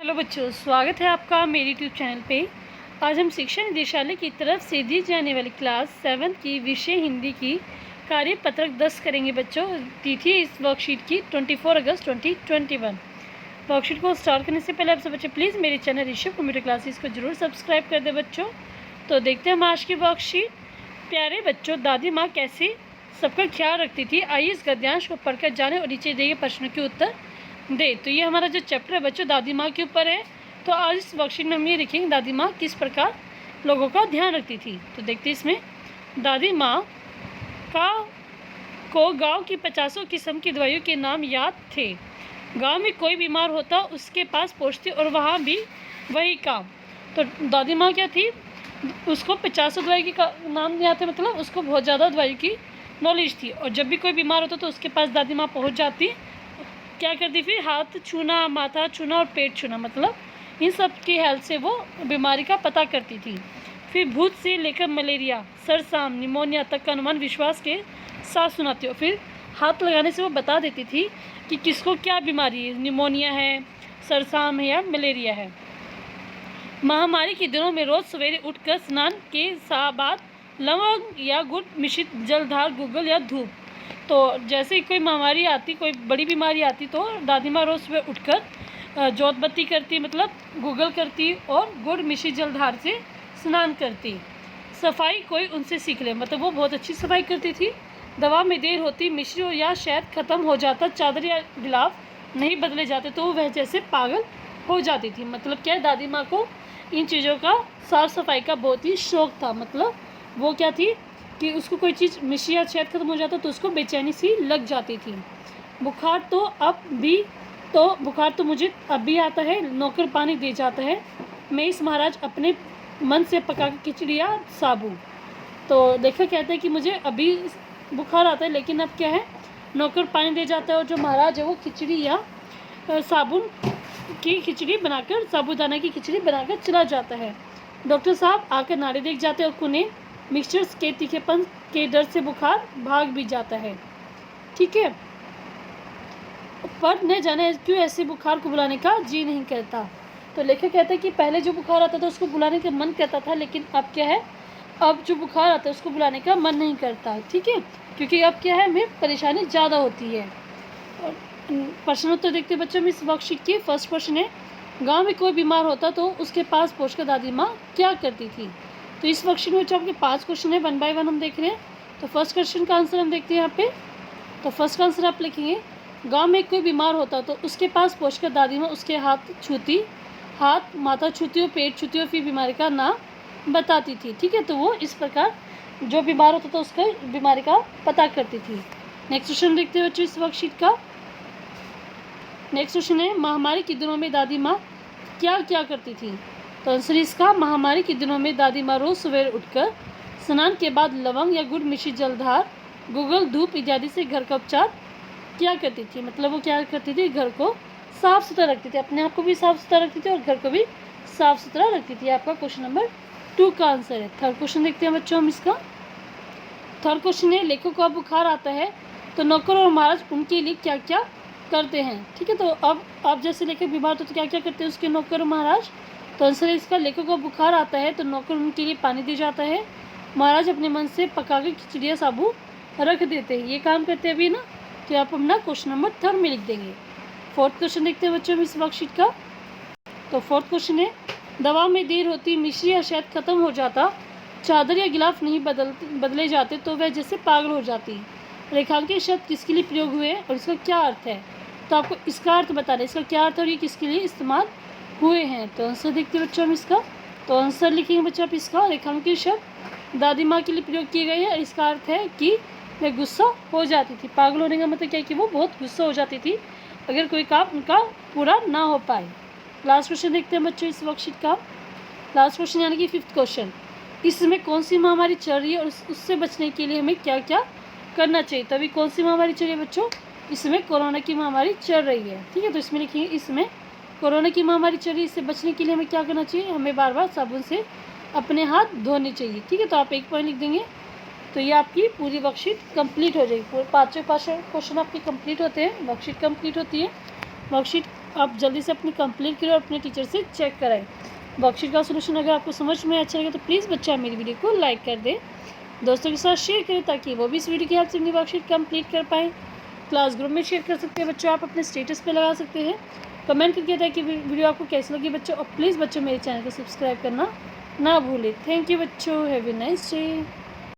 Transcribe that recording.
Hello बच्चों, स्वागत है आपका मेरे यूट्यूब चैनल पे। आज हम शिक्षा निदेशालय की तरफ से दी जाने वाली क्लास 7 की विषय हिंदी की कार्यपत्रक 10 करेंगे बच्चों। तिथि इस वर्कशीट की 24 अगस्त 2021। वर्कशीट को स्टार्ट करने से पहले आप सब बच्चे प्लीज़ मेरे चैनल ऋषभ कंप्यूटर क्लासेस को जरूर सब्सक्राइब कर दें बच्चों। तो देखते हैं हम आज की वर्कशीट। प्यारे बच्चों, दादी माँ कैसे सबका ख्याल रखती थी, आइए इस गद्यांश को पढ़कर जाने और नीचे दिए गए प्रश्नों के उत्तर दे। तो ये हमारा जो चैप्टर है बच्चों दादी माँ के ऊपर है। तो आज इस वर्कशीट में हम ये लिखेंगे दादी माँ किस प्रकार लोगों का ध्यान रखती थी। तो देखते हैं इसमें दादी माँ को गांव की 50 किस्म की दवाइयों के नाम याद थे। गांव में कोई बीमार होता उसके पास पहुँचती और वहाँ भी वही काम। तो दादी माँ क्या थी, उसको 50 दवाई के नाम याद थे, मतलब उसको बहुत ज़्यादा दवाई की नॉलेज थी। और जब भी कोई बीमार होता तो उसके पास दादी माँ पहुँच जाती। क्या करती, फिर हाथ छूना, माथा छूना और पेट छूना, मतलब इन सब की हेल्प से वो बीमारी का पता करती थी। फिर भूत से लेकर मलेरिया, सरसाम, निमोनिया तक का अनुमान विश्वास के साथ सुनाती हो। फिर हाथ लगाने से वो बता देती थी कि किसको क्या बीमारी है, निमोनिया है, सरसाम है या मलेरिया है। महामारी के दिनों में रोज़ सवेरे उठकर स्नान के बाद लवंग या गुड़ मिश्रित जलधार, गुग्गल या धूप। तो जैसे ही कोई महामारी आती, कोई बड़ी बीमारी आती, तो दादी माँ रोज़ सुबह उठकर जोत बत्ती करती, मतलब गुग्गल करती और गुड़ मिश्रित जलधार से स्नान करती। सफाई कोई उनसे सीख ले, मतलब वो बहुत अच्छी सफाई करती थी। दवा में देर होती, मिश्री या शहद खत्म हो जाता, चादर या गिलाफ नहीं बदले जाते तो वह जैसे पागल हो जाती थी। मतलब क्या है, दादी माँ को इन चीज़ों का, साफ़ सफाई का बहुत ही शौक़ था। मतलब वो क्या थी कि उसको कोई चीज़ मिश्री या शहद खत्म हो जाता तो उसको बेचैनी सी लग जाती थी। बुखार तो मुझे अब भी आता है, नौकर पानी दे जाता है, मैं इस महाराज अपने मन से पका के खिचड़ी या साबू। तो देखा कहते हैं कि मुझे अभी बुखार आता है, लेकिन अब क्या है, नौकर पानी दे जाता है और जो महाराज है वो खिचड़ी या साबुन की खिचड़ी बनाकर, साबूदाना की खिचड़ी बनाकर चला जाता है। डॉक्टर साहब आकर नाड़ी देख जाते हैं और उन्हें मिक्सचर्स के तीखेपन के डर से बुखार भाग भी जाता है। ठीक है, पर न जाने क्यों ऐसे बुखार को बुलाने का जी नहीं करता। तो लेखक कहते हैं कि पहले जो बुखार आता था उसको बुलाने का मन करता था, लेकिन अब क्या है, अब जो बुखार आता है उसको बुलाने का मन नहीं करता। ठीक है, क्योंकि अब क्या है, हमें परेशानी ज़्यादा होती है। और प्रश्न उत्तर देखते बच्चों में इस वर्कशीट की फर्स्ट क्वेश्चन है, गाँव में कोई बीमार होता तो उसके पास पहुँचकर दादी माँ क्या करती थी। तो इस वर्कशीट में आपके 5 क्वेश्चन है, 1 बाय 1 हम देख रहे हैं। तो फर्स्ट क्वेश्चन का आंसर हम देखते हैं यहाँ पे। तो फर्स्ट का आंसर आप लिखेंगे, गांव में कोई बीमार होता तो उसके पास पहुंचकर दादी माँ उसके हाथ छूती, हाथ माथा छूती और पेट छूती और फिर बीमारी का नाम बताती थी। ठीक है, तो वो इस प्रकार जो बीमार होता था उसका बीमारी का पता करती थी। नेक्स्ट क्वेश्चन देखते हैं बच्चों इस वर्कशीट का। नेक्स्ट क्वेश्चन है, महामारी के दिनों में दादी माँ क्या क्या करती थी। तो आंसर इसका, महामारी के दिनों में दादी माँ रोज़ सवेरे उठकर स्नान के बाद लवंग या गुड़ मिश्रित जलधार, गुग्गल, धूप इत्यादि से घर का उपचार क्या करती थी। मतलब वो क्या करती थी, घर को साफ़ सुथरा रखती थी, अपने आप को भी साफ़ सुथरा रखती थी और घर को भी साफ़ सुथरा रखती थी। आपका क्वेश्चन नंबर 2 का आंसर है। थर्ड क्वेश्चन देखते हैं बच्चों हम इसका। थर्ड क्वेश्चन है, लेखक को बुखार आता है तो नौकर और महाराज उनके लिए क्या क्या करते हैं। ठीक है, तो अब आप जैसे लेखक बीमार तो क्या क्या करते हैं उसके नौकर और महाराज। तो आंसर है इसका, लेखक को बुखार आता है तो नौकर उनके लिए पानी दे जाता है, महाराज अपने मन से पका के खिचड़िया साबू रख देते हैं। ये काम करते हैं अभी ना, तो आप अपना क्वेश्चन नंबर 3 में लिख देंगे। फोर्थ क्वेश्चन देखते हैं बच्चों इस वर्कशीट का। तो फोर्थ क्वेश्चन है, दवा में देर होती, मिश्री या शहद खत्म हो जाता, चादर या गिलाफ नहीं बदले जाते तो वह जैसे पागल हो जाती। रेखांकित शब्द किसके लिए प्रयोग हुए और इसका क्या अर्थ है। तो आपको इसका अर्थ बताना है, इसका क्या अर्थ है और ये किसके लिए इस्तेमाल हुए हैं। तो आंसर देखते हैं बच्चों हम इसका। तो आंसर लिखेंगे बच्चों आप इसका, रेखांकित शब्द दादी माँ के लिए प्रयोग किए गए हैं। इसका अर्थ है कि वह गुस्सा हो जाती थी। पागल होने का मतलब क्या है कि वो बहुत गुस्सा हो जाती थी अगर कोई काम उनका पूरा ना हो पाए। लास्ट क्वेश्चन देखते हैं बच्चों इस वर्कशीट का। लास्ट क्वेश्चन यानी कि 5th क्वेश्चन, इस समय कौन सी महामारी चल रही है और उससे बचने के लिए हमें क्या क्या करना चाहिए। तो अभी कौन सी महामारी चल रही है बच्चों, इसमें कोरोना की महामारी चल रही है। ठीक है, तो इसमें लिखेंगे इसमें कोरोना की महामारी चल रही है, इससे बचने के लिए हमें क्या करना चाहिए, हमें बार बार साबुन से अपने हाथ धोने चाहिए। ठीक है, तो आप 1 पॉइंट लिख देंगे। तो ये आपकी पूरी वर्कशीट कंप्लीट हो जाएगी। पूरे 5 क्वेश्चन आपके कंप्लीट होते हैं, वर्कशीट कंप्लीट होती है। वर्कशीट आप जल्दी से अपनी कंप्लीट करें और अपने टीचर से चेक कराएं। वर्कशीट का सोल्यूशन अगर आपको समझ में अच्छा लगे तो प्लीज़ बच्चा मेरी वीडियो को लाइक कर दें, दोस्तों के साथ शेयर करें ताकि वो भी इस वीडियो की हेल्प से अपनी वर्कशीट कंप्लीट कर पाएँ। क्लास ग्रुप में शेयर कर सकते हैं बच्चों, आप अपने स्टेटस पे लगा सकते हैं। कमेंट करके बताएं कि वीडियो आपको कैसी लगी बच्चों, और प्लीज़ बच्चों मेरे चैनल को सब्सक्राइब करना ना भूलें। थैंक यू बच्चों, हैव ए नाइस डे।